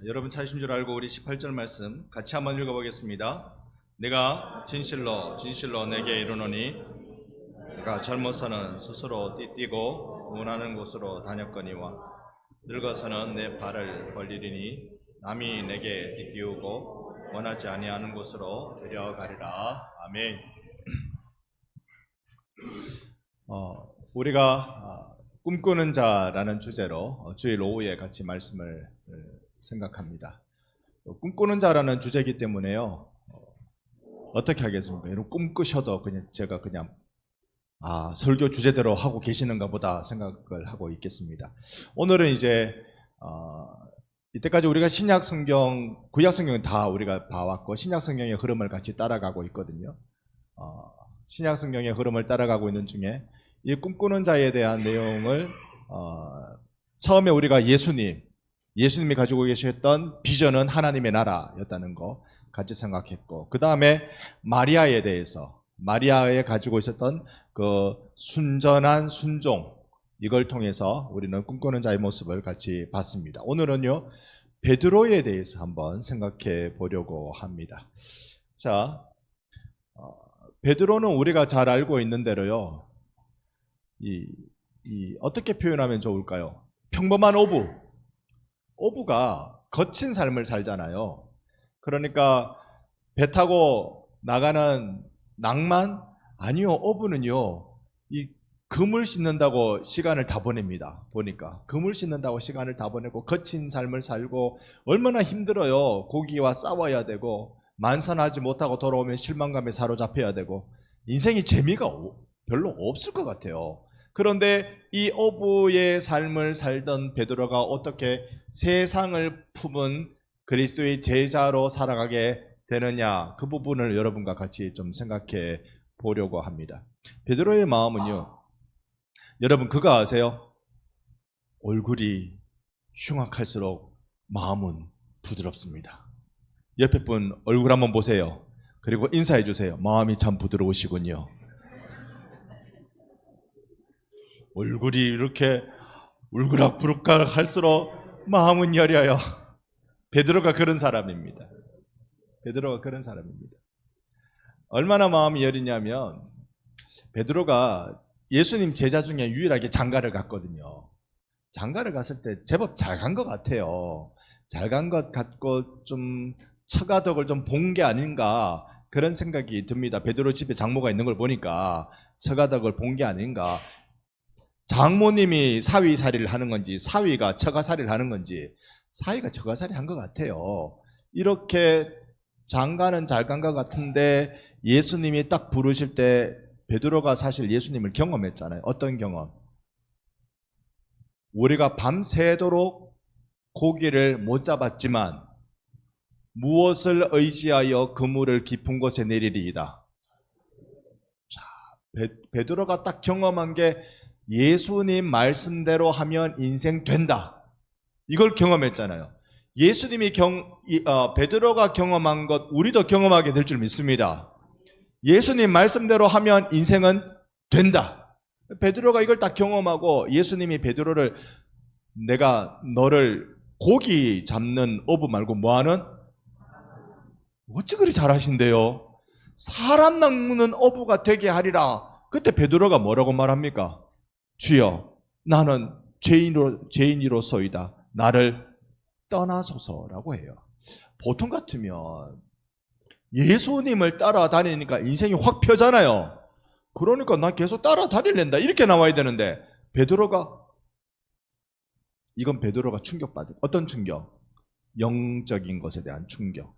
여러분 찾으신 줄 알고 우리 18절 말씀 같이 한번 읽어보겠습니다. 내가 진실로 진실로 내게 이르노니 내가 젊어서는 스스로 띠뛰고 원하는 곳으로 다녔거니와 늙어서는 내 발을 벌리리니 남이 내게 띠띠우고 원하지 아니하는 곳으로 데려가리라. 아멘. 우리가 꿈꾸는 자라는 주제로 주일 오후에 같이 말씀을 생각합니다. 꿈꾸는 자라는 주제이기 때문에요. 어떻게 하겠습니까? 여러분 꿈꾸셔도 제가 그냥 설교 주제대로 하고 계시는가 보다 생각을 하고 있겠습니다. 오늘은 이제 이때까지 우리가 신약 성경, 구약 성경은 다 우리가 봐왔고 신약 성경의 흐름을 같이 따라가고 있거든요. 신약 성경의 흐름을 따라가고 있는 중에 이 꿈꾸는 자에 대한 내용을 처음에 우리가 예수님이 가지고 계셨던 비전은 하나님의 나라였다는 거 같이 생각했고, 그 다음에 마리아에 대해서 마리아에 가지고 있었던 그 순전한 순종, 이걸 통해서 우리는 꿈꾸는 자의 모습을 같이 봤습니다. 오늘은요 베드로에 대해서 한번 생각해 보려고 합니다. 자, 베드로는 우리가 잘 알고 있는 대로요, 어떻게 표현하면 좋을까요? 평범한 어부가 거친 삶을 살잖아요. 그러니까 배 타고 나가는 낭만? 아니요, 어부는요 이 금을 씻는다고 시간을 다 보냅니다. 보니까 금을 씻는다고 시간을 다 보내고 거친 삶을 살고 얼마나 힘들어요. 고기와 싸워야 되고 만선하지 못하고 돌아오면 실망감에 사로잡혀야 되고 인생이 재미가 별로 없을 것 같아요. 그런데 이 어부의 삶을 살던 베드로가 어떻게 세상을 품은 그리스도의 제자로 살아가게 되느냐, 그 부분을 여러분과 같이 좀 생각해 보려고 합니다. 베드로의 마음은요, 여러분 그거 아세요? 얼굴이 흉악할수록 마음은 부드럽습니다. 옆에 분 얼굴 한번 보세요. 그리고 인사해 주세요. 마음이 참 부드러우시군요. 얼굴이 이렇게 울그락부룩락 할수록 마음은 여려요. 베드로가 그런 사람입니다. 얼마나 마음이 여리냐면 베드로가 예수님 제자 중에 유일하게 장가를 갔거든요. 장가를 갔을 때 제법 잘 간 것 같아요. 잘 간 것 같고 좀 처가덕을 좀 본 게 아닌가 그런 생각이 듭니다. 베드로 집에 장모가 있는 걸 보니까 처가덕을 본 게 아닌가. 장모님이 사위살이를 하는 건지 사위가 처가살이를 하는 건지 사위가 처가살이 한 것 같아요. 이렇게 장가는 잘 간 것 같은데 예수님이 딱 부르실 때 베드로가 사실 예수님을 경험했잖아요. 어떤 경험? 우리가 밤새도록 고기를 못 잡았지만 무엇을 의지하여 그물을 깊은 곳에 내리리이다. 자, 베드로가 딱 경험한 게 예수님 말씀대로 하면 인생 된다. 이걸 경험했잖아요. 예수님이 베드로가 경험한 것 우리도 경험하게 될 줄 믿습니다. 예수님 말씀대로 하면 인생은 된다. 베드로가 이걸 딱 경험하고 예수님이 베드로를 내가 너를 고기 잡는 어부 말고 뭐하는? 어찌 그리 잘하신대요? 사람 낚는 어부가 되게 하리라. 그때 베드로가 뭐라고 말합니까? 주여 나는 죄인이로소이다. 나를 떠나소서라고 해요. 보통 같으면 예수님을 따라다니니까 인생이 확 펴잖아요. 그러니까 나 계속 따라다닐랜다 이렇게 나와야 되는데 이건 베드로가 충격받은, 어떤 충격? 영적인 것에 대한 충격.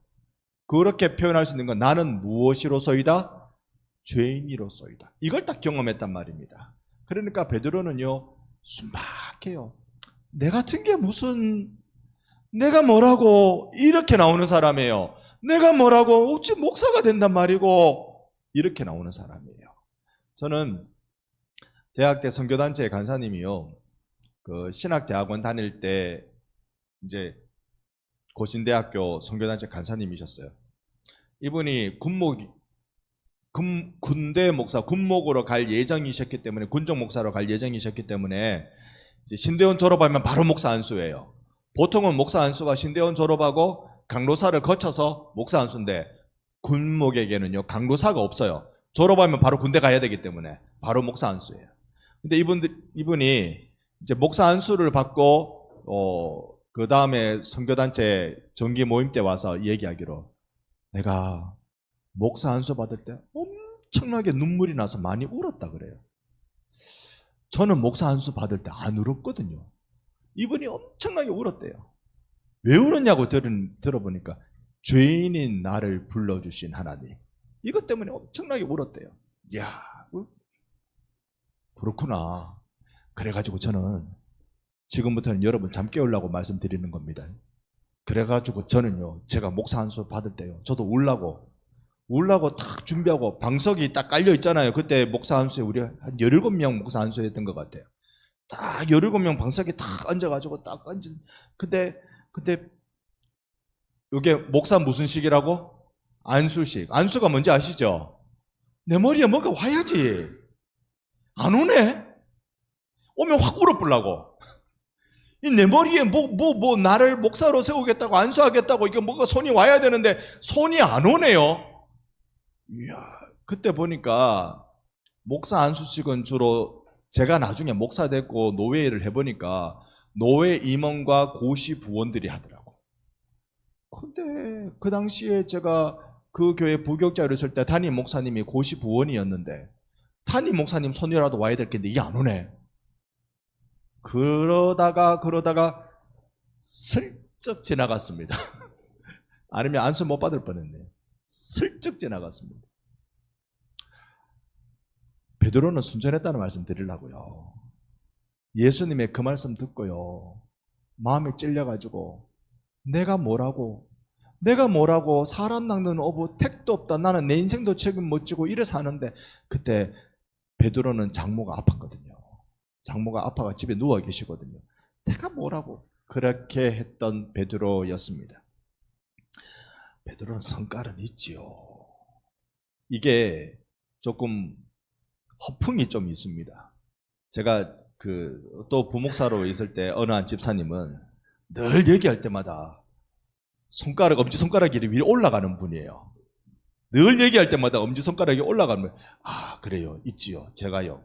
그렇게 표현할 수 있는 건 나는 무엇이로소이다? 죄인이로소이다. 이걸 딱 경험했단 말입니다. 그러니까 베드로는요 순박해요. 내 같은 게 무슨, 내가 뭐라고 이렇게 나오는 사람이에요. 내가 뭐라고 어찌 목사가 된단 말이고 이렇게 나오는 사람이에요. 저는 대학 때 선교단체 간사님이요, 그 신학대학원 다닐 때 이제 고신대학교 선교단체 간사님이셨어요. 이분이 군대 목사, 군목으로 갈 예정이셨기 때문에, 군종 목사로 갈 예정이셨기 때문에 이제 신대원 졸업하면 바로 목사 안수예요. 보통은 목사 안수가 신대원 졸업하고 강로사를 거쳐서 목사 안수인데 군목에게는요 강로사가 없어요. 졸업하면 바로 군대 가야 되기 때문에 바로 목사 안수예요. 근데 이분이 이제 목사 안수를 받고 그 다음에 선교단체 정기 모임 때 와서 얘기하기로, 내가 목사 안수 받을 때 엄청나게 눈물이 나서 많이 울었다 그래요. 저는 목사 안수 받을 때 안 울었거든요. 이분이 엄청나게 울었대요. 왜 울었냐고 들어보니까 죄인인 나를 불러주신 하나님, 이것 때문에 엄청나게 울었대요. 이야, 그렇구나. 그래가지고 저는 지금부터는 여러분 잠 깨우려고 말씀드리는 겁니다. 그래가지고 저는요, 제가 목사 안수 받을 때요, 저도 울라고 딱 준비하고 방석이 딱 깔려 있잖아요. 그때 목사 안수에 우리 한 17명 목사 안수했던 것 같아요. 딱 17명 방석에 딱 앉아가지고 딱 앉은, 근데 이게 목사 무슨 식이라고? 안수식. 안수가 뭔지 아시죠? 내 머리에 뭔가 와야지. 안 오네? 오면 확 울어보려고. 내 머리에 나를 목사로 세우겠다고, 안수하겠다고, 이게 뭐가 손이 와야 되는데 손이 안 오네요. 이야, 그때 보니까 목사 안수식은 주로 제가 나중에 목사 됐고 노회를 해보니까 노회 임원과 고시 부원들이 하더라고. 근데 그 당시에 제가 그 교회 부교육자로 있을 때 담임 목사님이 고시 부원이었는데 담임 목사님 손이라도 와야 될 텐데 이게 안 오네. 그러다가 슬쩍 지나갔습니다. 아니면 안수 못 받을 뻔했네요. 슬쩍 지나갔습니다. 베드로는 순전했다는 말씀 드리려고요. 예수님의 그 말씀 듣고요, 마음에 찔려가지고 내가 뭐라고 사람 낚는 어부 택도 없다, 나는 내 인생도 책임 못 지고 이래 사는데, 그때 베드로는 장모가 아팠거든요. 장모가 아파가 집에 누워 계시거든요. 내가 뭐라고, 그렇게 했던 베드로였습니다. 베드로는 성깔은 있지요. 이게 조금 허풍이 좀 있습니다. 제가 또 부목사로 있을 때 어느 한 집사님은 늘 얘기할 때마다 엄지손가락이 위로 올라가는 분이에요. 늘 얘기할 때마다 엄지손가락이 올라가는 분. 아, 그래요. 있지요. 제가요.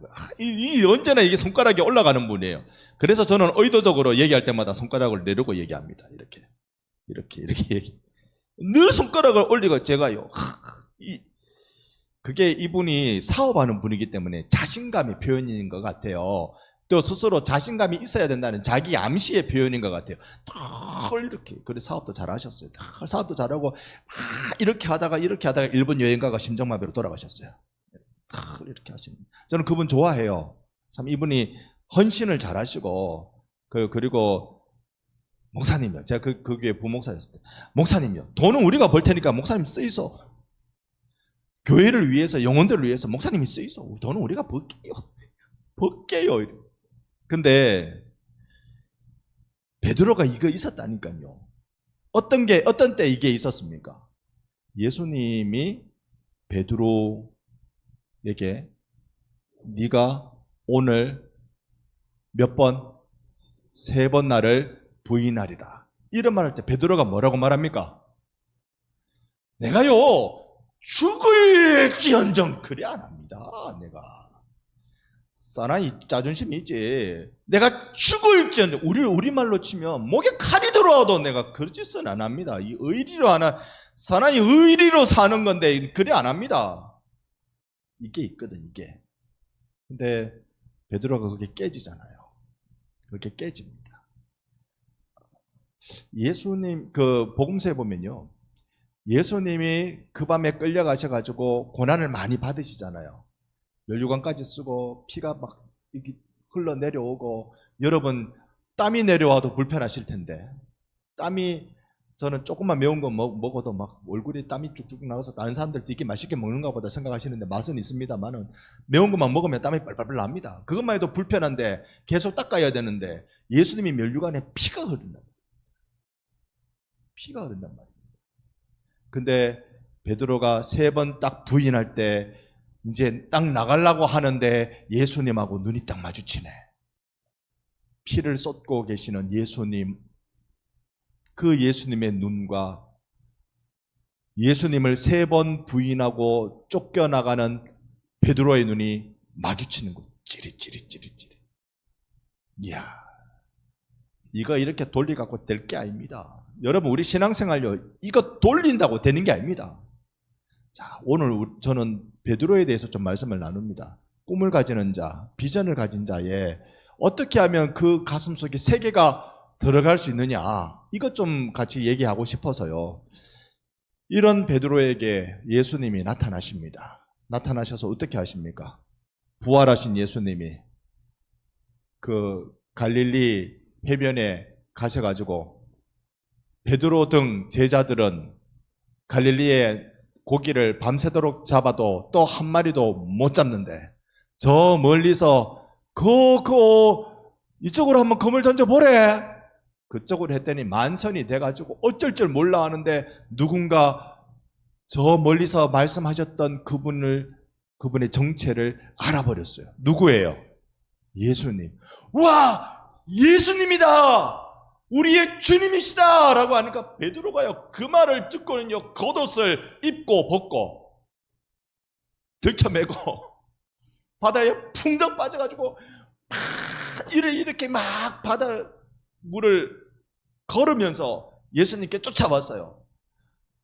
언제나 이게 손가락이 올라가는 분이에요. 그래서 저는 의도적으로 얘기할 때마다 손가락을 내리고 얘기합니다. 이렇게 얘기. 늘 손가락을 올리고 제가요. 그게 이분이 사업하는 분이기 때문에 자신감의 표현인 것 같아요. 또 스스로 자신감이 있어야 된다는 자기 암시의 표현인 것 같아요. 이렇게. 그래 사업도 잘하셨어요. 사업도 잘하고 이렇게 하다가 일본 여행가가 심장마비로 돌아가셨어요. 이렇게 하시는. 저는 그분 좋아해요. 참 이분이 헌신을 잘하시고, 그리고 목사님이요. 제가 그 교회 부목사였을 때, 목사님이요, 돈은 우리가 벌 테니까 목사님 쓰이소. 교회를 위해서, 영혼들을 위해서 목사님이 쓰이소. 돈은 우리가 벌게요. 근데 베드로가 이거 있었다니까요. 어떤 때 이게 있었습니까? 예수님이 베드로에게 네가 오늘 몇 번? 3번 나를 부인하리라, 이런 말할 때 베드로가 뭐라고 말합니까? 내가요 죽을지언정 그래 안 합니다. 내가 사나이 자존심이 있지. 내가 죽을지언정, 우리말로 치면 목에 칼이 들어와도 내가 그 짓은 안 합니다. 이 의리로 사나이 의리로 사는 건데 그래 안 합니다. 이게 있거든, 이게. 근데 베드로가 그게 깨지잖아요. 그게 깨집니다. 예수님 복음서에 보면요, 예수님이 그 밤에 끌려가셔가지고 고난을 많이 받으시잖아요. 면류관까지 쓰고 피가 막 흘러내려오고, 여러분 땀이 내려와도 불편하실 텐데, 저는 조금만 매운 거 먹어도 막 얼굴에 땀이 쭉쭉 나와서 다른 사람들 되게 맛있게 먹는가 보다 생각하시는데 맛은 있습니다만은 매운 것만 먹으면 땀이 빨빨빨 납니다. 그것만 해도 불편한데 계속 닦아야 되는데, 예수님이 면류관에 피가 흐른단 말이에요. 근데 베드로가 3번 딱 부인할 때 이제 딱 나가려고 하는데 예수님하고 눈이 딱 마주치네. 피를 쏟고 계시는 예수님 그 예수님의 눈과 예수님을 3번 부인하고 쫓겨나가는 베드로의 눈이 마주치는 거예요. 찌릿찌릿찌릿찌릿. 이야, 이거 이렇게 돌려갖고 될 게 아닙니다. 여러분, 우리 신앙생활요, 이거 돌린다고 되는 게 아닙니다. 자, 오늘 저는 베드로에 대해서 좀 말씀을 나눕니다. 꿈을 가지는 자, 비전을 가진 자에 어떻게 하면 그 가슴 속에 세계가 들어갈 수 있느냐, 이것 좀 같이 얘기하고 싶어서요. 이런 베드로에게 예수님이 나타나십니다. 나타나셔서 어떻게 하십니까? 부활하신 예수님이 그 갈릴리 해변에 가셔가지고 베드로 등 제자들은 갈릴리에 고기를 밤새도록 잡아도 또 한 마리도 못 잡는데 저 멀리서 이쪽으로 한번 검을 던져보래. 그쪽으로 했더니 만선이 돼가지고 어쩔 줄 몰라 하는데 누군가 저 멀리서 말씀하셨던 그분의 정체를 알아버렸어요. 누구예요? 예수님. 와, 예수님이다! 우리의 주님이시다! 라고 하니까 베드로가요, 그 말을 듣고는요, 겉옷을 입고 벗고 들쳐매고 바다에 풍덩 빠져가지고 이렇게 막 바다 물을 걸으면서 예수님께 쫓아왔어요.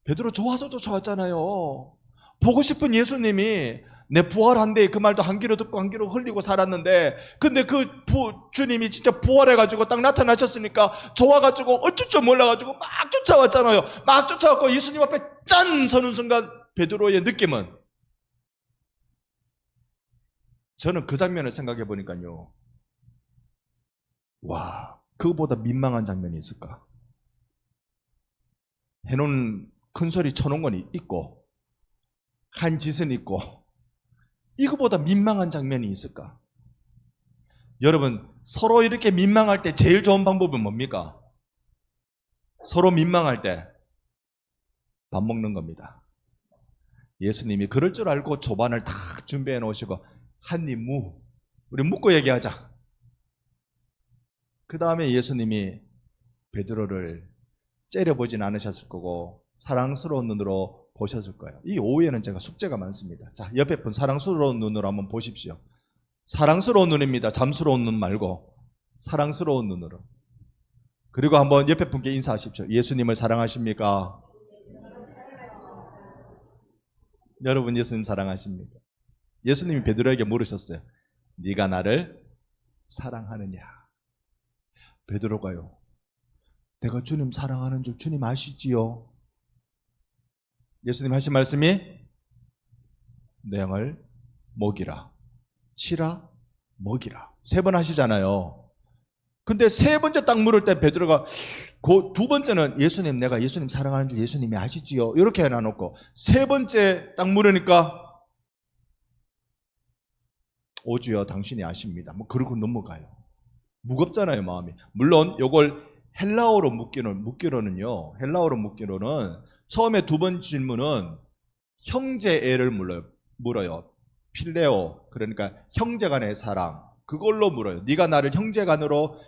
베드로 좋아서 쫓아왔잖아요. 보고 싶은 예수님이 내 부활한데 그 말도 한 귀로 듣고 한 귀로 흘리고 살았는데, 근데 그 주님이 진짜 부활해가지고 딱 나타나셨으니까 좋아가지고 어쩔 줄 몰라가지고 막 쫓아왔잖아요. 막 쫓아왔고 예수님 앞에 짠 서는 순간 베드로의 느낌은, 저는 그 장면을 생각해 보니까요, 와, 그거보다 민망한 장면이 있을까? 해놓은 큰 소리 쳐놓은 건 있고 한 짓은 있고 이거보다 민망한 장면이 있을까? 여러분, 서로 이렇게 민망할 때 제일 좋은 방법은 뭡니까? 서로 민망할 때 밥 먹는 겁니다. 예수님이 그럴 줄 알고 조반을 다 준비해 놓으시고 한 입 우리 묵고 얘기하자. 그 다음에 예수님이 베드로를 째려보진 않으셨을 거고 사랑스러운 눈으로 보셨을 거예요. 이 오후에는 제가 숙제가 많습니다. 자, 옆에 분 사랑스러운 눈으로 한번 보십시오. 사랑스러운 눈입니다. 잠스러운 눈 말고 사랑스러운 눈으로. 그리고 한번 옆에 분께 인사하십시오. 예수님을 사랑하십니까? 여러분, 예수님 사랑하십니까? 예수님이 베드로에게 물으셨어요. 네가 나를 사랑하느냐? 베드로가요, 내가 주님 사랑하는 줄 주님 아시지요? 예수님 하신 말씀이 내 양을 먹이라, 치라, 먹이라 3번 하시잖아요. 근데 3번째 딱 물을 때 베드로가 그 2번째는 예수님, 내가 예수님 사랑하는 줄 예수님이 아시지요? 이렇게 해놔놓고 3번째 딱 물으니까 오주여 당신이 아십니다. 뭐 그러고 넘어가요. 무겁잖아요, 마음이. 물론 요걸 헬라어로 묻기로는요, 헬라어로 묻기로는 처음에 2번 질문은 형제애를 물어요. 필레오, 그러니까 형제간의 사랑, 그걸로 물어요. 네가 나를 형제로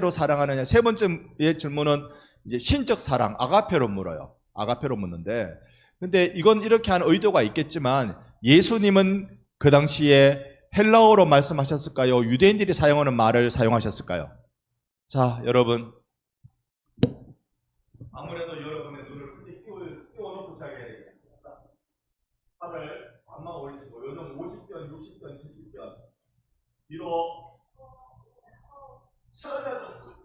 사랑하느냐. 3번째의 질문은 이제 신적 사랑, 아가페로 물어요. 아가페로 묻는데, 근데 이건 이렇게 한 의도가 있겠지만 예수님은 그 당시에 헬라어로 말씀하셨을까요? 유대인들이 사용하는 말을 사용하셨을까요? 자, 여러분, 아무래도 여러분의 눈을 크게 띄워놓고 시작해야 되겠습니다. 팔을 반만 올리시고 요즘 50견, 60견, 70견 뒤로 쳐내서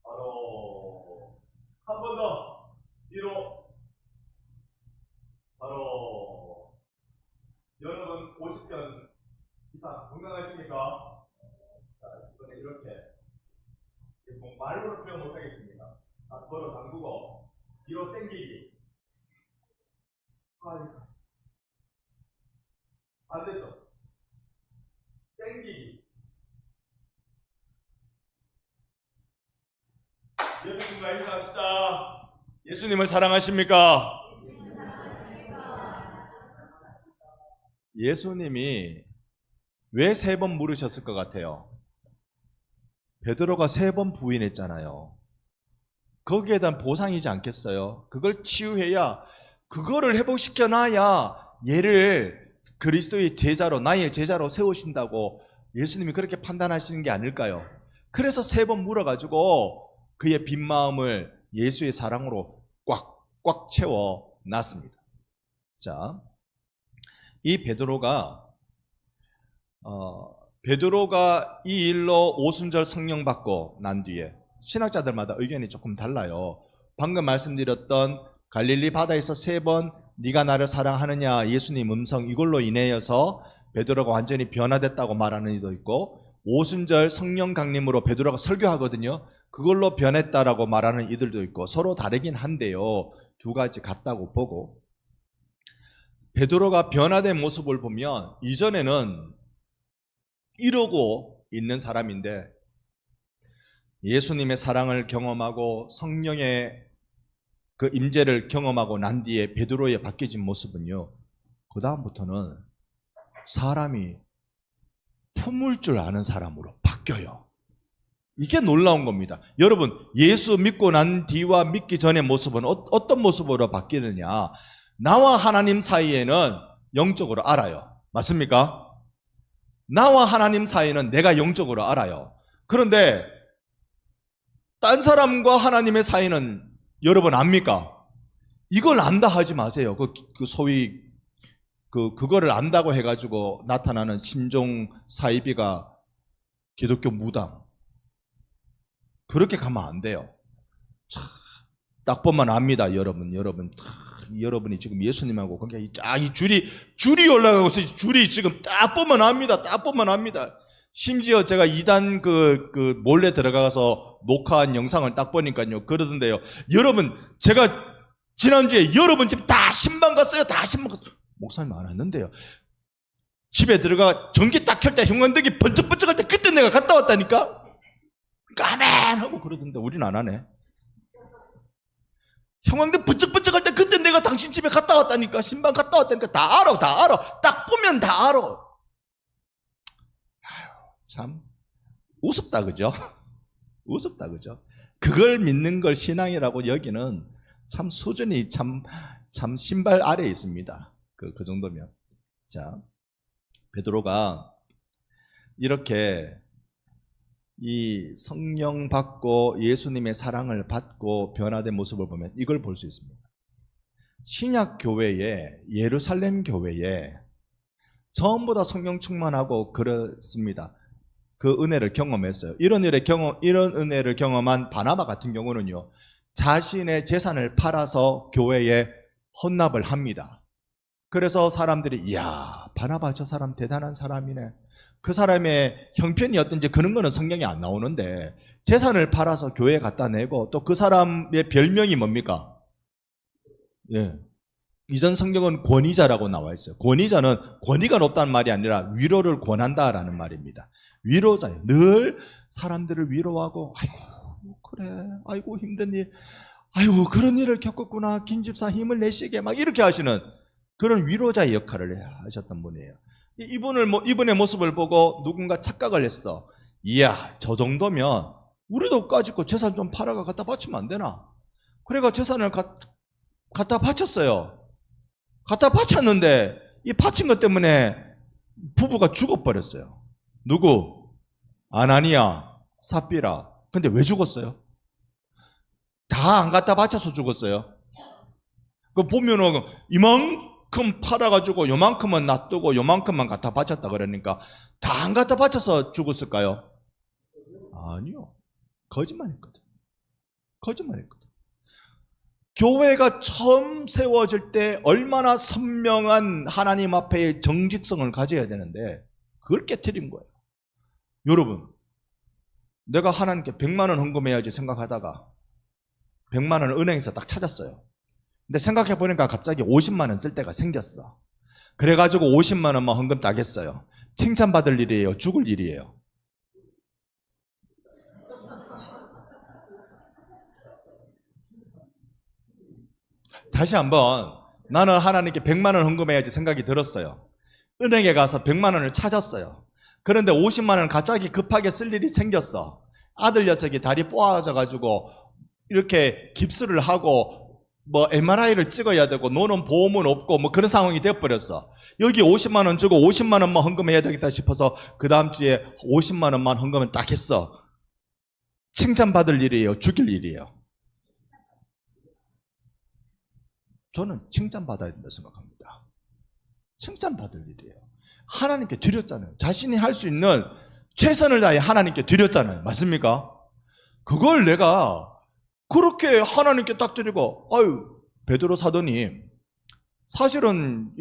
바로 한 번 더 뒤로 바로. 여러분 50견 이상 건강하십니까? 자, 이번에 이렇게 말로는 표현 못하겠습니다. 걸어 담그고 뒤로 당기기. 반대쪽 당기기. 예수님과 인사합시다. 예수님을 사랑하십니까? 예수님이 왜 3번 물으셨을 것 같아요? 베드로가 3번 부인했잖아요. 거기에 대한 보상이지 않겠어요? 그걸 치유해야, 그거를 회복시켜놔야 얘를 그리스도의 제자로, 나의 제자로 세우신다고 예수님이 그렇게 판단하시는 게 아닐까요? 그래서 3번 물어가지고 그의 빈 마음을 예수의 사랑으로 꽉꽉 채워놨습니다. 자, 이 베드로가 이 일로 오순절 성령 받고 난 뒤에 신학자들마다 의견이 조금 달라요. 방금 말씀드렸던 갈릴리 바다에서 3번 네가 나를 사랑하느냐 예수님 음성, 이걸로 인해서 베드로가 완전히 변화됐다고 말하는 이도 있고, 오순절 성령 강림으로 베드로가 설교하거든요. 그걸로 변했다라고 말하는 이들도 있고, 서로 다르긴 한데요, 두 가지 같다고 보고, 베드로가 변화된 모습을 보면 이전에는 이러고 있는 사람인데 예수님의 사랑을 경험하고 성령의 그 임재를 경험하고 난 뒤에 베드로의 바뀌어진 모습은요, 그 다음부터는 사람이 품을 줄 아는 사람으로 바뀌어요. 이게 놀라운 겁니다. 여러분, 예수 믿고 난 뒤와 믿기 전의 모습은 어떤 모습으로 바뀌느냐? 나와 하나님 사이에는 영적으로 알아요. 맞습니까? 나와 하나님 사이는 내가 영적으로 알아요. 그런데 딴 사람과 하나님의 사이는 여러분 압니까? 이걸 안다 하지 마세요. 그 소위 그거를 안다고 해가지고 나타나는 신종 사이비가 기독교 무당, 그렇게 가면 안 돼요. 딱 보면 압니다, 여러분. 여러분이 지금 예수님하고 관계 이 줄이 올라가고 있어요. 줄이 지금 딱 보면 압니다. 딱 보면 압니다. 심지어 제가 2단 몰래 들어가서 녹화한 영상을 딱 보니까요, 그러던데요. 여러분, 제가 지난주에 여러분 집 다 신방 갔어요. 다 신방 갔어요. 목사님 안 왔는데요. 집에 들어가 전기 딱 켤 때 형광등이 번쩍번쩍할 때 그때 내가 갔다 왔다니까? 아멘! 하고 그러던데 우린 안 하네. 형광등 번쩍번쩍할 때 그때 내가 당신 집에 갔다 왔다니까, 신방 갔다 왔다니까. 다 알아. 딱 보면 다 알아. 참 우습다, 그죠? 우습다, 그죠? 그걸 믿는 걸 신앙이라고 여기는 참 수준이 참 신발 아래에 있습니다. 그 정도면. 자, 베드로가 이렇게 이 성령 받고 예수님의 사랑을 받고 변화된 모습을 보면 이걸 볼 수 있습니다. 신약 교회에, 예루살렘 교회에 전부 다 성령 충만하고 그렇습니다. 그 은혜를 경험했어요. 이런 은혜를 경험한 바나바 같은 경우는요, 자신의 재산을 팔아서 교회에 헌납을 합니다. 그래서 사람들이 이야, 바나바 저 사람 대단한 사람이네. 그 사람의 형편이 어떤지 그런 거는 성경에 안 나오는데 재산을 팔아서 교회에 갖다 내고, 또 그 사람의 별명이 뭡니까? 예. 이전 성경은 권위자라고 나와 있어요. 권위자는 권위가 높다는 말이 아니라 위로를 권한다라는 말입니다. 위로자예요. 늘 사람들을 위로하고, 아이고 그래, 아이고 힘든 일, 아이고 그런 일을 겪었구나, 김 집사 힘을 내시게, 막 이렇게 하시는 그런 위로자의 역할을 하셨던 분이에요. 이분의 모습을 보고 누군가 착각을 했어. 이야, 저 정도면 우리도 까짓거 재산 좀 팔아가 갖다 바치면 안 되나? 그래가 재산을 갖다 바쳤어요. 갖다 바쳤는데 이 바친 것 때문에 부부가 죽어버렸어요. 누구? 아나니아, 삽비라. 근데 왜 죽었어요? 다 안 갖다 바쳐서 죽었어요. 그 보면은 이만큼 팔아가지고 요만큼은 놔두고 요만큼만 갖다 바쳤다 그러니까 다 안 갖다 바쳐서 죽었을까요? 아니요. 거짓말했거든. 교회가 처음 세워질 때 얼마나 선명한 하나님 앞에의 정직성을 가져야 되는데 그걸 깨트린 거예요. 여러분, 내가 하나님께 100만 원 헌금해야지 생각하다가 100만 원을 은행에서 딱 찾았어요. 근데 생각해 보니까 갑자기 50만 원 쓸 때가 생겼어. 그래가지고 50만 원만 헌금 딱 했어요. 칭찬받을 일이에요? 죽을 일이에요? 다시 한번, 나는 하나님께 100만 원 헌금해야지 생각이 들었어요. 은행에 가서 100만 원을 찾았어요. 그런데 50만 원 갑자기 급하게 쓸 일이 생겼어. 아들 녀석이 다리 뽀아져가지고 이렇게 깁스를 하고 뭐 MRI를 찍어야 되고 너는 보험은 없고 뭐 그런 상황이 되어버렸어. 여기 50만 원 주고 50만 원만 헌금해야 되겠다 싶어서 그 다음 주에 50만 원만 헌금을 딱 했어. 칭찬받을 일이에요? 죽일 일이에요? 저는 칭찬받아야 된다 생각합니다. 칭찬받을 일이에요. 하나님께 드렸잖아요. 자신이 할 수 있는 최선을 다해 하나님께 드렸잖아요. 맞습니까? 그걸 내가 그렇게 하나님께 딱 드리고, 아유, 베드로 사도님, 사실은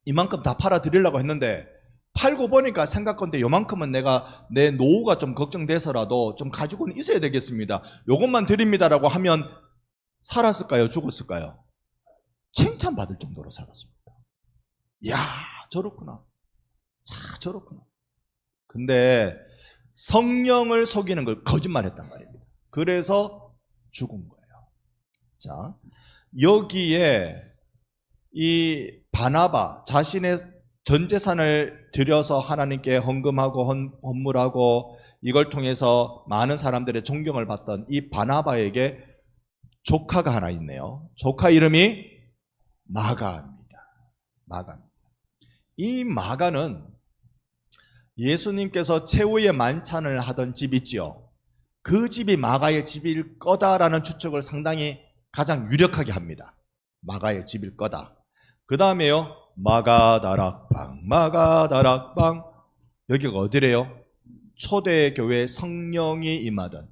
이만큼 다 팔아 드리려고 했는데 팔고 보니까 생각건데 요만큼은 내가 내 노후가 좀 걱정돼서라도 좀 가지고는 있어야 되겠습니다. 요것만 드립니다라고 하면 살았을까요? 죽었을까요? 칭찬받을 정도로 살았습니다. 이야, 저렇구나. 자, 저렇구나. 근데 성령을 속이는 걸 거짓말했단 말입니다. 그래서 죽은 거예요. 자, 여기에 이 바나바 자신의 전 재산을 들여서 하나님께 헌금하고 헌물하고 이걸 통해서 많은 사람들의 존경을 받던 이 바나바에게 조카가 하나 있네요. 조카 이름이 마가입니다. 마가. 이 마가는 예수님께서 최후의 만찬을 하던 집 있지요. 그 집이 마가의 집일 거다라는 추측을 상당히 가장 유력하게 합니다. 마가의 집일 거다. 그 다음에요, 마가다락방, 마가다락방. 여기가 어디래요? 초대교회 성령이 임하던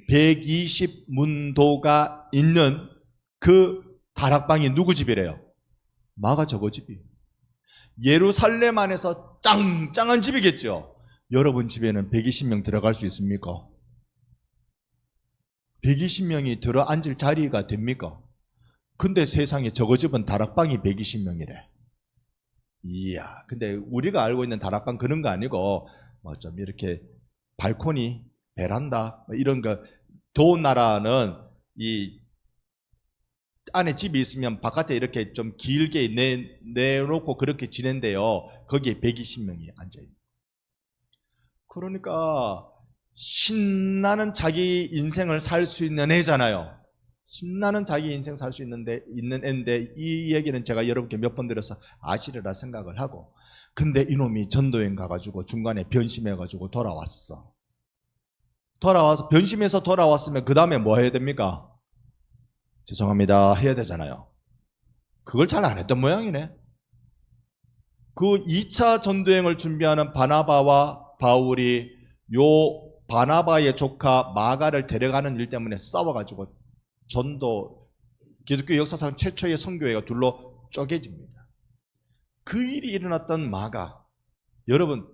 120문도가 있는 그 다락방이 누구 집이래요? 마가 저거 집이에요. 예루살렘 안에서 짱짱한 집이겠죠. 여러분 집에는 120명 들어갈 수 있습니까? 120명이 들어 앉을 자리가 됩니까? 근데 세상에 저거 집은 다락방이 120명이래. 이야, 근데 우리가 알고 있는 다락방 그런 거 아니고 뭐 좀 이렇게 발코니, 베란다 이런 거. 더운 나라는 이 안에 집이 있으면 바깥에 이렇게 좀 길게 내놓고 그렇게 지낸대요. 거기에 120명이 앉아있는. 그러니까 신나는 자기 인생을 살 수 있는 애잖아요. 신나는 자기 인생 살 수 있는 애인데 이 얘기는 제가 여러분께 몇 번 들어서 아시리라 생각을 하고, 근데 이놈이 전도여행 가가지고 중간에 변심해가지고 돌아왔어. 돌아와서 변심해서 돌아왔으면 그 다음에 뭐 해야 됩니까? 죄송합니다 해야 되잖아요. 그걸 잘 안 했던 모양이네. 그 2차 전도여행을 준비하는 바나바와 바울이 요 바나바의 조카 마가를 데려가는 일 때문에 싸워가지고 전도 기독교 역사상 최초의 선교회가 둘로 쪼개집니다. 그 일이 일어났던 마가, 여러분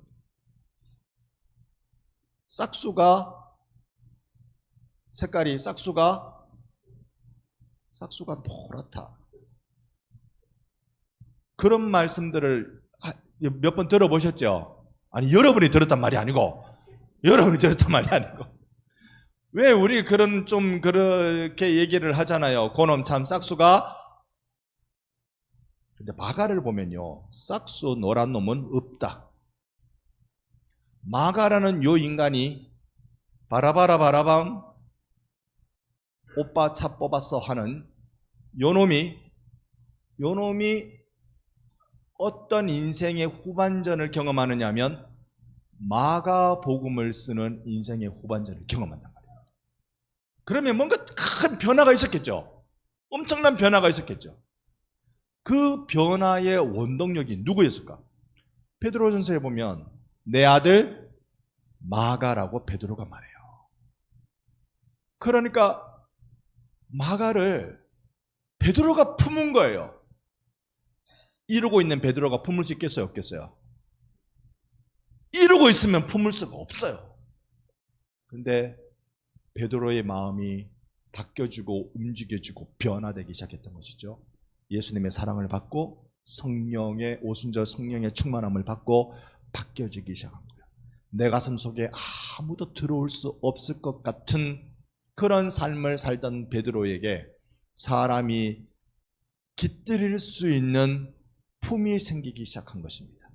싹수가 색깔이 싹수가 노랗다. 그런 말씀들을 몇 번 들어보셨죠? 아니, 여러분이 들었단 말이 아니고, 왜 우리 좀 그렇게 얘기를 하잖아요. 그놈 참 싹수가. 근데 마가를 보면요, 싹수 노란 놈은 없다. 마가라는 요 인간이 바라바라바라밤 오빠 차 뽑았어 하는 요 놈이 어떤 인생의 후반전을 경험하느냐 하면 마가복음을 쓰는 인생의 후반전을 경험한단 말이에요. 그러면 뭔가 큰 변화가 있었겠죠. 엄청난 변화가 있었겠죠. 그 변화의 원동력이 누구였을까? 베드로전서에 보면 내 아들 마가라고 베드로가 말해요. 그러니까 마가를 베드로가 품은 거예요. 이러고 있는 베드로가 품을 수 있겠어요? 없겠어요? 이러고 있으면 품을 수가 없어요. 근데 베드로의 마음이 바뀌어지고 움직여지고 변화되기 시작했던 것이죠. 예수님의 사랑을 받고 성령의 오순절 성령의 충만함을 받고 바뀌어지기 시작한 거예요. 내 가슴 속에 아무도 들어올 수 없을 것 같은 그런 삶을 살던 베드로에게 사람이 깃들일 수 있는 품이 생기기 시작한 것입니다.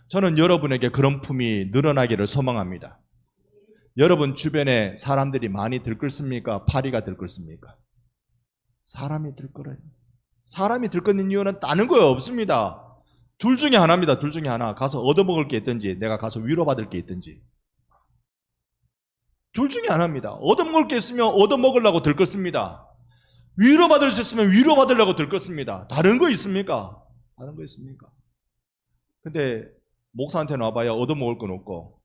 저는 여러분에게 그런 품이 늘어나기를 소망합니다. 여러분 주변에 사람들이 많이 들끓습니까? 파리가 들끓습니까? 사람이 들끓어요. 사람이 들끓는 이유는 다른 거예요. 없습니다. 둘 중에 하나입니다. 둘 중에 하나. 가서 얻어먹을 게 있든지 내가 가서 위로받을 게 있든지. 둘 중에 하나입니다. 얻어먹을 게 있으면 얻어먹으려고 들끓습니다. 위로받을 수 있으면 위로받으려고 들끓습니다. 다른 거 있습니까? 다른 거 있습니까? 근데 목사한테 와봐야 얻어먹을 건 없고,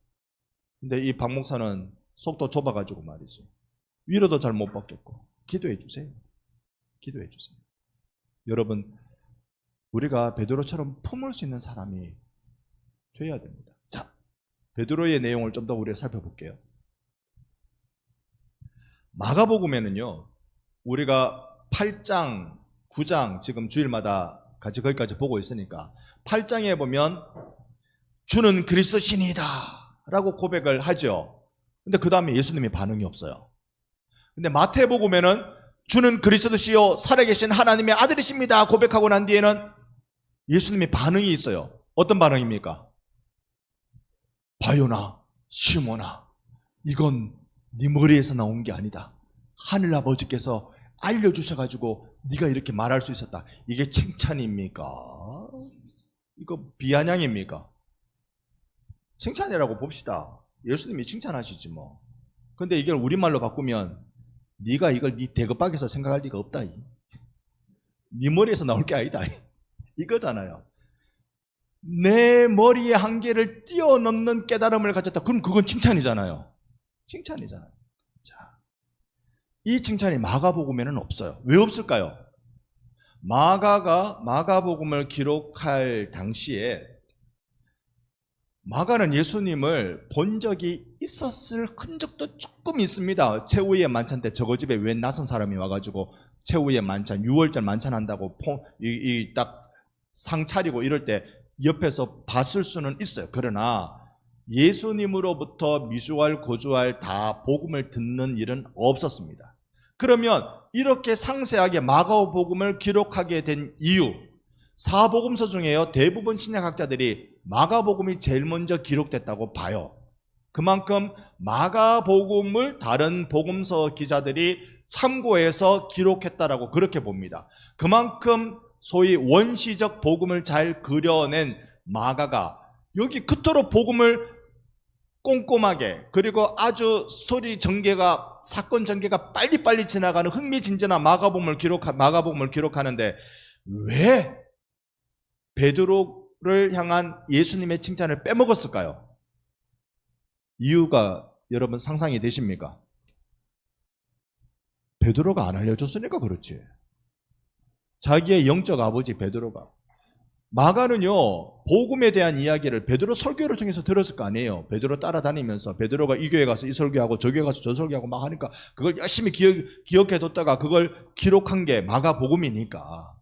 근데 이 박 목사는 속도 좁아가지고 말이죠. 위로도 잘 못 받겠고. 기도해 주세요. 기도해 주세요. 여러분, 우리가 베드로처럼 품을 수 있는 사람이 돼야 됩니다. 자, 베드로의 내용을 좀 더 우리가 살펴볼게요. 마가복음에는요, 우리가 8장, 9장 지금 주일마다 같이 거기까지 보고 있으니까 8장에 보면 주는 그리스도시니이다 라고 고백을 하죠. 근데 그 다음에 예수님이 반응이 없어요. 근데 마태복음에는 주는 그리스도시요 살아계신 하나님의 아들이십니다 고백하고 난 뒤에는 예수님이 반응이 있어요. 어떤 반응입니까? 바요나 시몬아, 이건 네 머리에서 나온 게 아니다. 하늘 아버지께서 알려주셔가지고 네가 이렇게 말할 수 있었다. 이게 칭찬입니까? 이거 비아냥입니까? 칭찬이라고 봅시다. 예수님이 칭찬하시지 뭐. 근데 이걸 우리말로 바꾸면 네가 이걸 네 대급박에서 생각할 리가 없다. 네 머리에서 나올 게 아니다. 이거잖아요. 내 머리의 한계를 뛰어넘는 깨달음을 가졌다. 그럼 그건 칭찬이잖아요. 칭찬이잖아요. 자, 이 칭찬이 마가복음에는 없어요. 왜 없을까요? 마가가 마가복음을 기록할 당시에 마가는 예수님을 본 적이 있었을 흔적도 조금 있습니다. 최후의 만찬 때 저거 집에 웬 낯선 사람이 와가지고 최후의 만찬, 6월절 만찬 한다고 딱 상 차리고 이럴 때 옆에서 봤을 수는 있어요. 그러나 예수님으로부터 미주알, 고주알 다 복음을 듣는 일은 없었습니다. 그러면 이렇게 상세하게 마가복음을 기록하게 된 이유, 사복음서 중에요, 대부분 신약학자들이 마가복음이 제일 먼저 기록됐다고 봐요. 그만큼 마가복음을 다른 복음서 기자들이 참고해서 기록했다라고 그렇게 봅니다. 그만큼 소위 원시적 복음을 잘 그려낸 마가가 여기 그토록 복음을 꼼꼼하게, 그리고 아주 스토리 전개가, 사건 전개가 빨리빨리 지나가는 흥미진진한 마가복음을 기록하는데 왜 베드로를 향한 예수님의 칭찬을 빼먹었을까요? 이유가 여러분 상상이 되십니까? 베드로가 안 알려줬으니까 그렇지. 자기의 영적 아버지 베드로가. 마가는요, 복음에 대한 이야기를 베드로 설교를 통해서 들었을 거 아니에요. 베드로 따라다니면서 베드로가 이 교회 가서 이 설교하고 저 교회 가서 저 설교하고 막 하니까 그걸 열심히 기억해뒀다가 그걸 기록한 게 마가복음이니까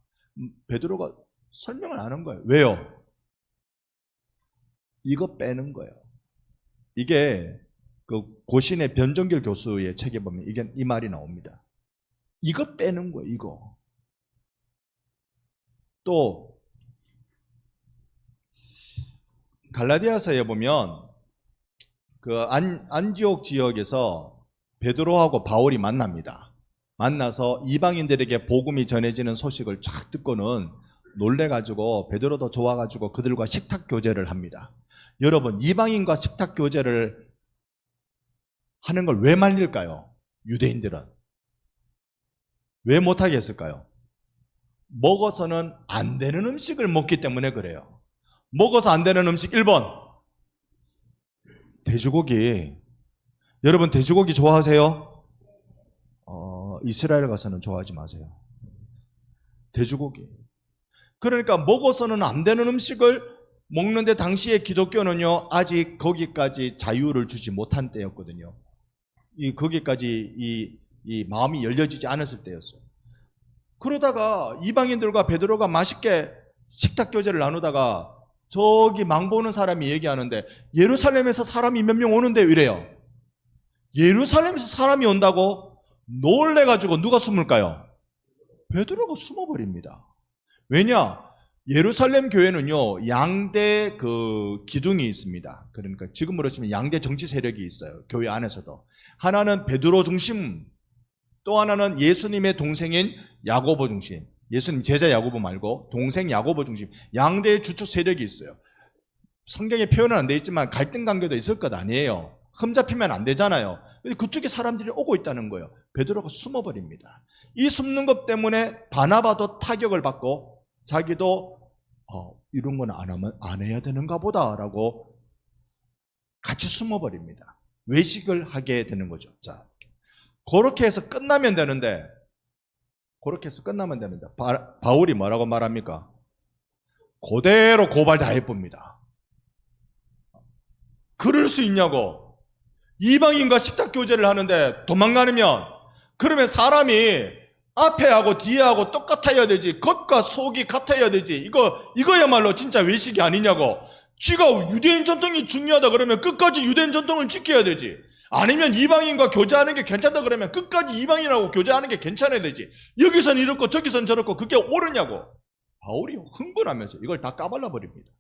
베드로가 설명을 안 한 거예요. 왜요? 이거 빼는 거예요. 이게 그 고신의 변정길 교수의 책에 보면 이게 이 말이 나옵니다. 이거 빼는 거예요. 이거. 또 갈라디아서에 보면 그 안디옥 지역에서 베드로하고 바울이 만납니다. 만나서 이방인들에게 복음이 전해지는 소식을 쫙 듣고는 놀래가지고 베드로도 좋아가지고 그들과 식탁 교제를 합니다. 여러분, 이방인과 식탁 교제를 하는 걸 왜 말릴까요? 유대인들은 왜 못하게 했을까요? 먹어서는 안 되는 음식을 먹기 때문에 그래요. 먹어서 안 되는 음식 1번 돼지고기. 여러분 돼지고기 좋아하세요? 이스라엘 가서는 좋아하지 마세요. 돼지고기. 그러니까 먹어서는 안 되는 음식을 먹는데 당시에 기독교는요 아직 거기까지 자유를 주지 못한 때였거든요. 거기까지 이 마음이 열려지지 않았을 때였어요. 그러다가 이방인들과 베드로가 맛있게 식탁 교제를 나누다가 저기 망 보는 사람이 얘기하는데 예루살렘에서 사람이 몇 명 오는데 이래요. 예루살렘에서 사람이 온다고 놀래가지고 누가 숨을까요? 베드로가 숨어버립니다. 왜냐? 예루살렘 교회는요, 양대 그 기둥이 있습니다. 그러니까 지금으로 치면 양대 정치 세력이 있어요. 교회 안에서도. 하나는 베드로 중심, 또 하나는 예수님의 동생인 야고보 중심. 예수님 제자 야고보 말고 동생 야고보 중심. 양대의 주축 세력이 있어요. 성경에 표현은 안 돼 있지만 갈등 관계도 있을 것 아니에요. 흠잡히면 안 되잖아요. 근데 그쪽에 사람들이 오고 있다는 거예요. 베드로가 숨어버립니다. 이 숨는 것 때문에 바나바도 타격을 받고 자기도 이런 건 안 해야 되는가 보다라고 같이 숨어버립니다. 외식을 하게 되는 거죠. 자, 그렇게 해서 끝나면 되는데 바울이 뭐라고 말합니까? 그대로 고발 다 해봅니다. 그럴 수 있냐고. 이방인과 식탁 교제를 하는데 도망가면, 그러면 사람이 앞에하고 뒤에하고 똑같아야 되지, 겉과 속이 같아야 되지, 이거야말로 진짜 외식이 아니냐고. 쥐가 유대인 전통이 중요하다 그러면 끝까지 유대인 전통을 지켜야 되지. 아니면 이방인과 교제하는 게 괜찮다 그러면 끝까지 이방인하고 교제하는 게 괜찮아야 되지. 여기선 이렇고 저기선 저렇고 그게 옳으냐고. 바울이 흥분하면서 이걸 다 까발라 버립니다.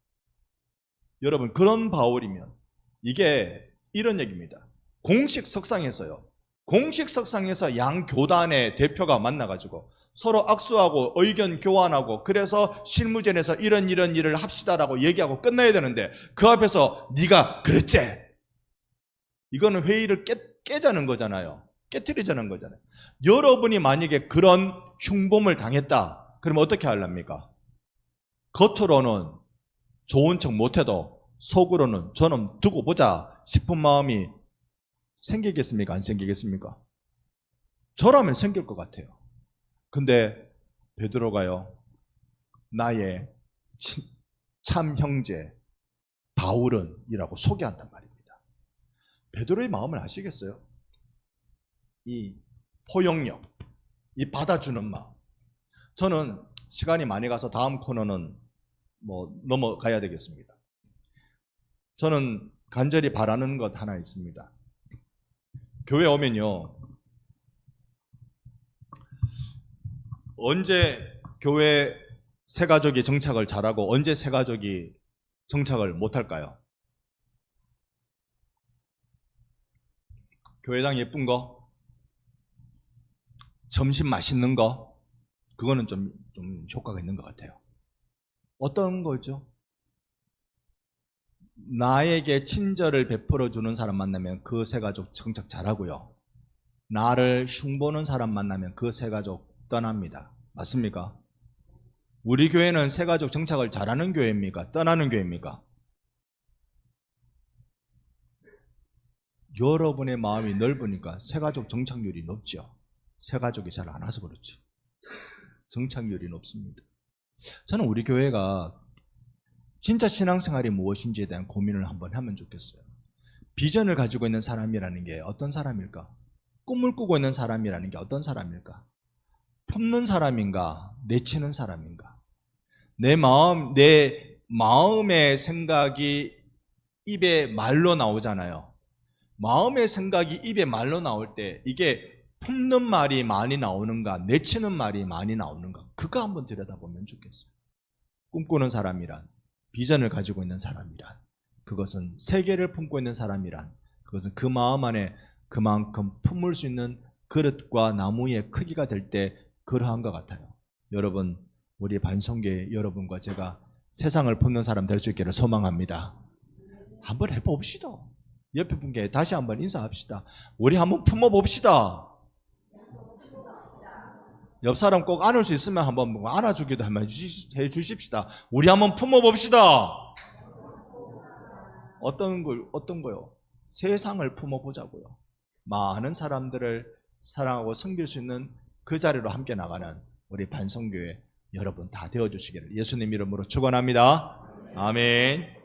여러분, 그런 바울이면 이게 이런 얘기입니다. 공식 석상에서요. 공식 석상에서 양 교단의 대표가 만나가지고 서로 악수하고 의견 교환하고 그래서 실무전에서 이런 일을 합시다라고 얘기하고 끝나야 되는데 그 앞에서 네가 그랬지? 이거는 회의를 깨자는 거잖아요. 깨트리자는 거잖아요. 여러분이 만약에 그런 흉범을 당했다. 그러면 어떻게 하랍니까? 겉으로는 좋은 척 못해도 속으로는 저는 두고 보자 싶은 마음이 생기겠습니까? 안 생기겠습니까? 저라면 생길 것 같아요. 근데 베드로가요, 나의 참 형제 바울은 이라고 소개한단 말입니다. 베드로의 마음을 아시겠어요? 이 포용력, 이 받아주는 마음. 저는 시간이 많이 가서 다음 코너는 넘어가야 되겠습니다. 저는 간절히 바라는 것 하나 있습니다. 교회 오면요, 언제 교회 새가족이 정착을 잘하고 언제 새가족이 정착을 못할까요? 교회당 예쁜 거, 점심 맛있는 거, 그거는 좀 효과가 있는 것 같아요. 어떤 거죠? 나에게 친절을 베풀어주는 사람 만나면 그 새가족 정착 잘하고요. 나를 흉보는 사람 만나면 그 새가족 떠납니다. 맞습니까? 우리 교회는 새가족 정착을 잘하는 교회입니까? 떠나는 교회입니까? 여러분의 마음이 넓으니까 새가족 정착률이 높죠. 새가족이 잘 안 와서 그렇지. 정착률이 높습니다. 저는 우리 교회가 진짜 신앙생활이 무엇인지에 대한 고민을 한번 하면 좋겠어요. 비전을 가지고 있는 사람이라는 게 어떤 사람일까? 꿈을 꾸고 있는 사람이라는 게 어떤 사람일까? 품는 사람인가? 내치는 사람인가? 내 마음의 생각이 입에 말로 나오잖아요. 마음의 생각이 입에 말로 나올 때 이게 품는 말이 많이 나오는가, 내치는 말이 많이 나오는가, 그거 한번 들여다보면 좋겠어요. 꿈꾸는 사람이란, 비전을 가지고 있는 사람이란, 그것은 세계를 품고 있는 사람이란, 그것은 그 마음 안에 그만큼 품을 수 있는 그릇과 나무의 크기가 될 때 그러한 것 같아요. 여러분, 우리 반성교회 여러분과 제가 세상을 품는 사람 될 수 있기를 소망합니다. 한번 해봅시다. 옆에 분께 다시 한번 인사합시다. 우리 한번 품어봅시다. 옆 사람 꼭 안을 수 있으면 한번 안아주기도 한번 해주십시다. 우리 한번 품어봅시다. 어떤 거요? 세상을 품어보자고요. 많은 사람들을 사랑하고 섬길 수 있는 그 자리로 함께 나가는 우리 반성교회 여러분 다 되어주시기를 예수님 이름으로 축원합니다. 아멘.